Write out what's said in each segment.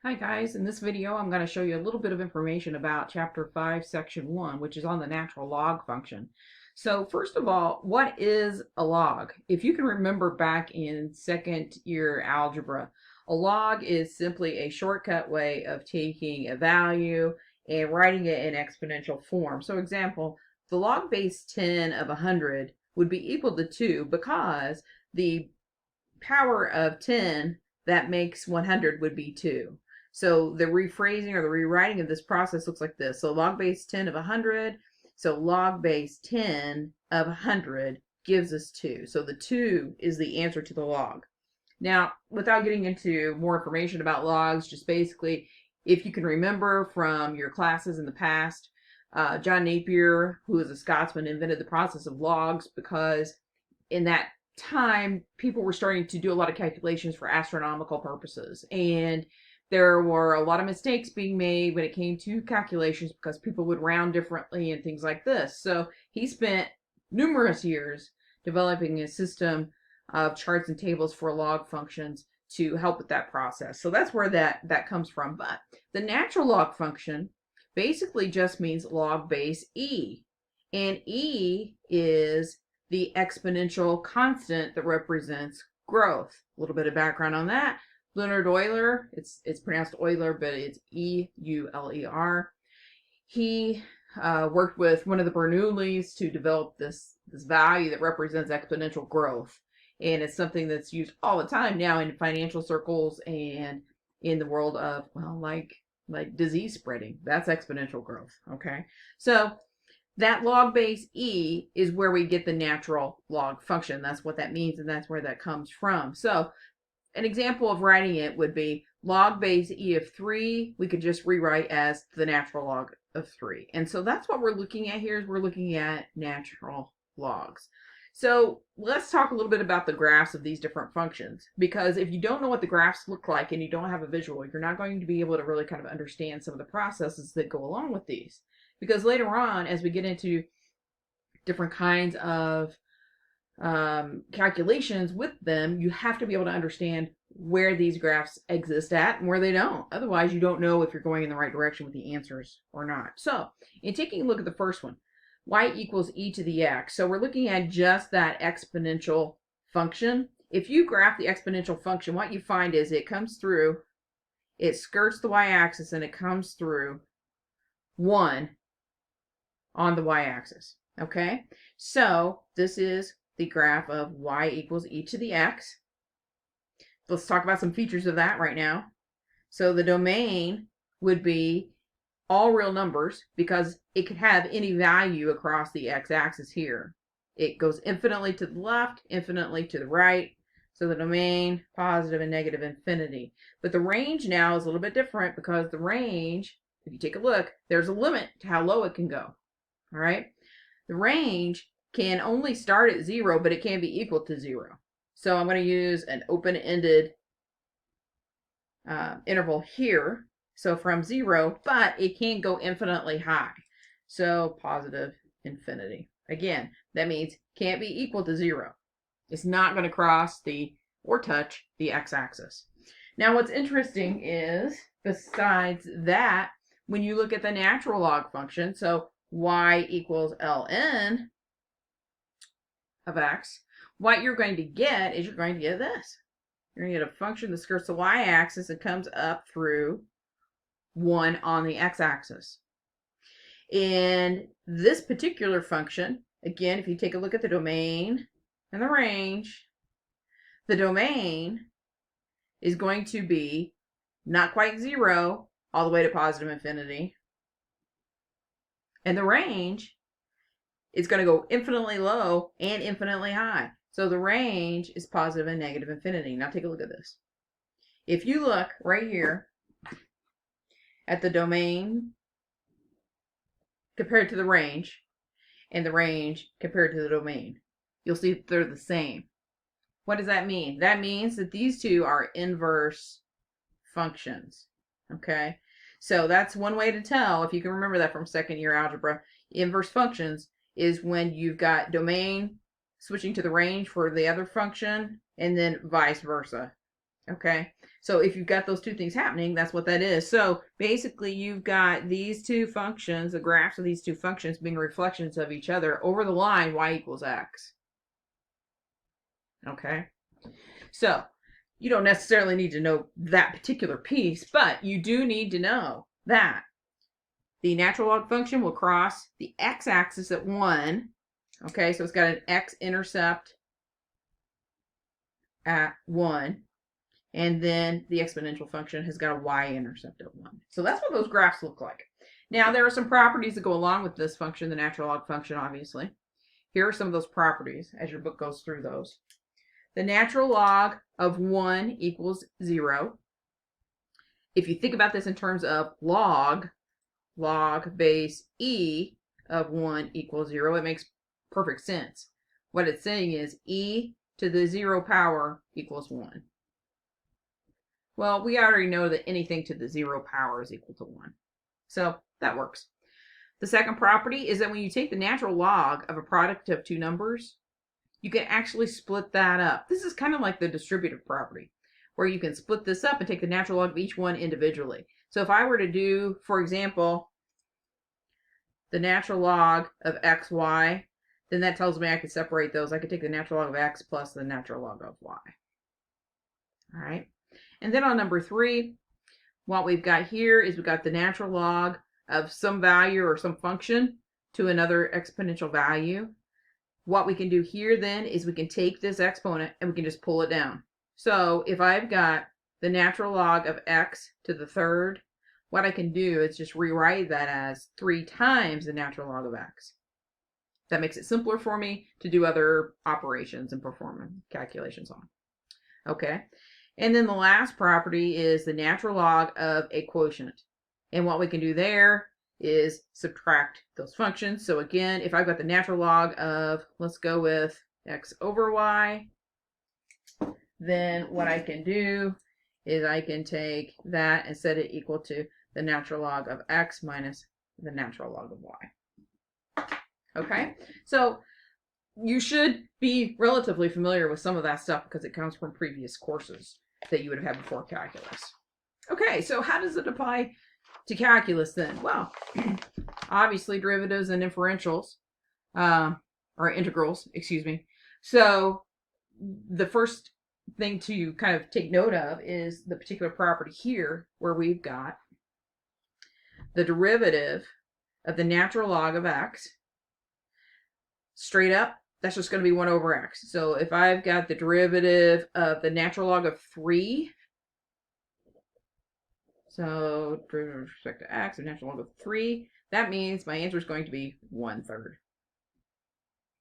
Hi guys, in this video I'm going to show you a little bit of information about Chapter 5, Section 1, which is on the natural log function. So first of all, what is a log? If you can remember back in second year algebra, a log is simply a shortcut way of taking a value and writing it in exponential form. So example, the log base 10 of 100 would be equal to 2 because the power of 10 that makes 100 would be 2. So the rephrasing or the rewriting of this process looks like this. So log base 10 of 100. So log base 10 of 100 gives us 2. So the 2 is the answer to the log. Now, without getting into more information about logs, just basically, if you can remember from your classes in the past, John Napier, who is a Scotsman, invented the process of logs because in that time, people were starting to do a lot of calculations for astronomical purposes. And there were a lot of mistakes being made when it came to calculations because people would round differently and things like this. So he spent numerous years developing a system of charts and tables for log functions to help with that process. So that's where that comes from. But the natural log function basically just means log base e. And e is the exponential constant that represents growth. A little bit of background on that. Leonhard Euler, it's pronounced Euler, but it's E-U-L-E-R. He worked with one of the Bernoullis to develop this value that represents exponential growth. And it's something that's used all the time now in financial circles and in the world of, well, like disease spreading. That's exponential growth, okay? So that log base e is where we get the natural log function. That's what that means, and that's where that comes from. So an example of writing it would be log base e of 3. We could just rewrite as the natural log of 3. And so that's what we're looking at here is we're looking at natural logs. So let's talk a little bit about the graphs of these different functions, because if you don't know what the graphs look like and you don't have a visual, you're not going to be able to really kind of understand some of the processes that go along with these. Because later on, as we get into different kinds of calculations with them, you have to be able to understand where these graphs exist at and where they don't. Otherwise, you don't know if you're going in the right direction with the answers or not. So, in taking a look at the first one, y equals e to the x. So we're looking at just that exponential function. If you graph the exponential function, what you find is it comes through, it skirts the y-axis, and it comes through 1 on the y-axis. Okay, so this is the graph of y equals e to the x. Let's talk about some features of that right now. So the domain would be all real numbers because it could have any value across the x-axis here. It goes infinitely to the left, infinitely to the right. So the domain, positive and negative infinity. But the range now is a little bit different because the range, if you take a look, there's a limit to how low it can go. All right. The range can only start at 0, but it can be equal to 0. So I'm going to use an open-ended interval here. So from 0, but it can't go infinitely high. So positive infinity. Again, that means can't be equal to 0. It's not going to cross or touch the x-axis. Now what's interesting is, besides that, when you look at the natural log function, so y equals ln of x, what you're going to get is you're going to get this. You're going to get a function that skirts the y-axis and comes up through 1 on the x-axis. In this particular function, again, if you take a look at the domain and the range, the domain is going to be not quite 0 all the way to positive infinity. And the range is going to go infinitely low and infinitely high. So the range is positive and negative infinity. Now take a look at this. If you look right here at the domain compared to the range, and the range compared to the domain, you'll see that they're the same. What does that mean? That means that these two are inverse functions. Okay? So that's one way to tell, if you can remember that from second year algebra. Inverse functions is when you've got domain switching to the range for the other function, and then vice versa. Okay, so if you've got those two things happening, that's what that is. So basically, you've got these two functions, the graphs of these two functions being reflections of each other over the line y equals x. Okay, so you don't necessarily need to know that particular piece, but you do need to know that the natural log function will cross the x-axis at 1. Okay, so it's got an x-intercept at 1. And then the exponential function has got a y-intercept at 1. So that's what those graphs look like. Now, there are some properties that go along with this function, the natural log function, obviously. Here are some of those properties as your book goes through those. The natural log of 1 equals 0. If you think about this in terms of log base e of 1 equals 0, it makes perfect sense. What it's saying is e to the 0 power equals 1. Well, we already know that anything to the 0 power is equal to 1. So that works. The second property is that when you take the natural log of a product of two numbers, you can actually split that up. This is kind of like the distributive property, where you can split this up and take the natural log of each one individually. So if I were to do, for example, the natural log of xy, then that tells me I could separate those. I could take the natural log of x plus the natural log of y. All right. And then on number 3, what we've got here is we've got the natural log of some value or some function to another exponential value. What we can do here then is we can take this exponent and we can just pull it down. So if I've got the natural log of x to the third, what I can do is just rewrite that as 3 times the natural log of x. That makes it simpler for me to do other operations and perform calculations on. Okay. And then the last property is the natural log of a quotient. And what we can do there is subtract those functions. So again, if I've got the natural log of, let's go with x over y, then what I can do is I can take that and set it equal to the natural log of x minus the natural log of y. Okay, so you should be relatively familiar with some of that stuff because it comes from previous courses that you would have had before calculus. Okay, so how does it apply to calculus then? Well, obviously derivatives and differentials, or integrals, excuse me. So the first thing to kind of take note of is the particular property here where we've got the derivative of the natural log of x. Straight up, that's just going to be 1 over x. So if I've got the derivative of the natural log of 3, so derivative with respect to x, the natural log of 3, that means my answer is going to be 1/3.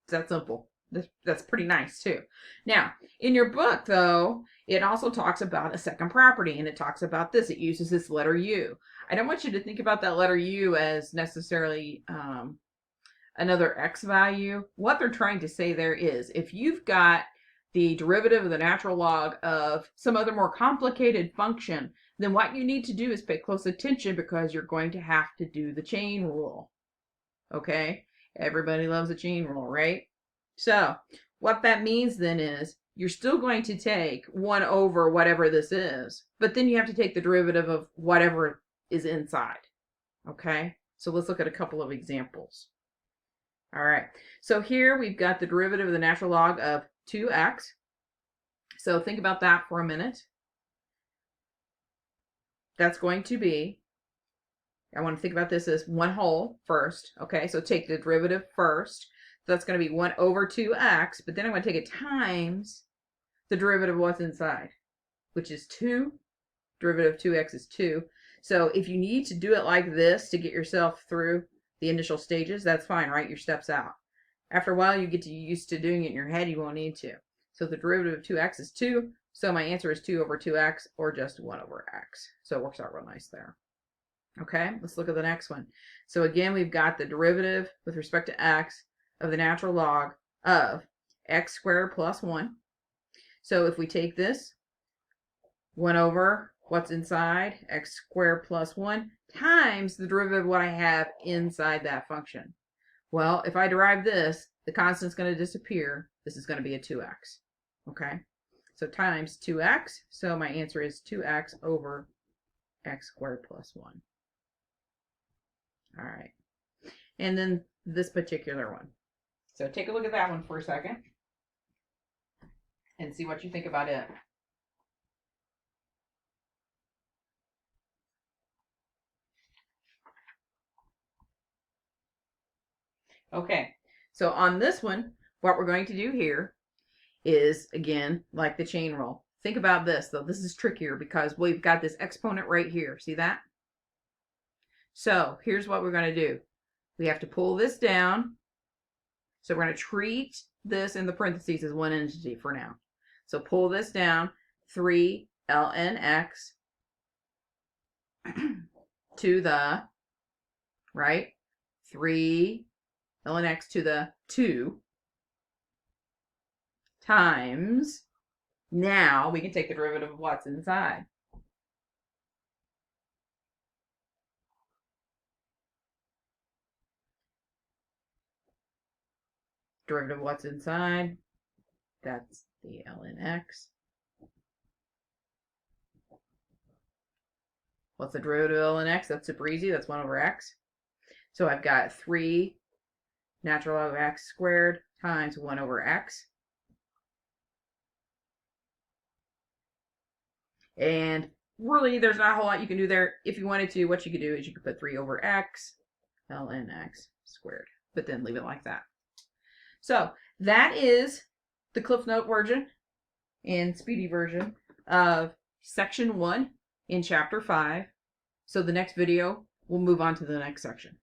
It's that simple. That's pretty nice too. Now, in your book though, it also talks about a second property, and it talks about this. It uses this letter u. I don't want you to think about that letter u as necessarily another x value. What they're trying to say there is if you've got the derivative of the natural log of some other more complicated function, then what you need to do is pay close attention because you're going to have to do the chain rule. Okay? Everybody loves a chain rule, right? So what that means then is you're still going to take 1 over whatever this is, but then you have to take the derivative of whatever is inside. Okay? So let's look at a couple of examples. All right, so here we've got the derivative of the natural log of 2x. So think about that for a minute. That's going to be, I want to think about this as 1 whole first. Okay, so take the derivative first. So that's going to be 1 over 2x, but then I'm going to take it times the derivative of what's inside, which is 2. Derivative of 2x is 2. So if you need to do it like this to get yourself through the initial stages, that's fine. Write your steps out. After a while, you get used to doing it in your head. You won't need to. So the derivative of 2x is 2. So my answer is 2 over 2x, or just 1 over x. So it works out real nice there. Okay, let's look at the next one. So again, we've got the derivative with respect to x of the natural log of x squared plus 1. So if we take this, 1 over what's inside, x squared plus 1, times the derivative of what I have inside that function. Well, if I derive this, the constant's going to disappear. This is going to be a 2x. Okay? So times 2x. So my answer is 2x over x squared plus 1. All right. And then this particular one. So take a look at that one for a second and see what you think about it. Okay, so on this one, what we're going to do here is, again, like the chain rule. Think about this, though. This is trickier because we've got this exponent right here. See that? So here's what we're going to do. We have to pull this down. So we're going to treat this in the parentheses as one entity for now. So pull this down, 3 ln x to the, right, 3 ln x to the 2 times, now we can take the derivative of what's inside. Derivative of what's inside, that's the ln x. What's the derivative of ln x? That's super easy. That's 1 over x. So I've got 3 natural log of x squared times 1 over x. And really, there's not a whole lot you can do there. If you wanted to, what you could do is you could put 3 over x ln x squared, but then leave it like that. So that is the Cliff Note version and speedy version of section 1 in chapter 5. So the next video, we'll move on to the next section.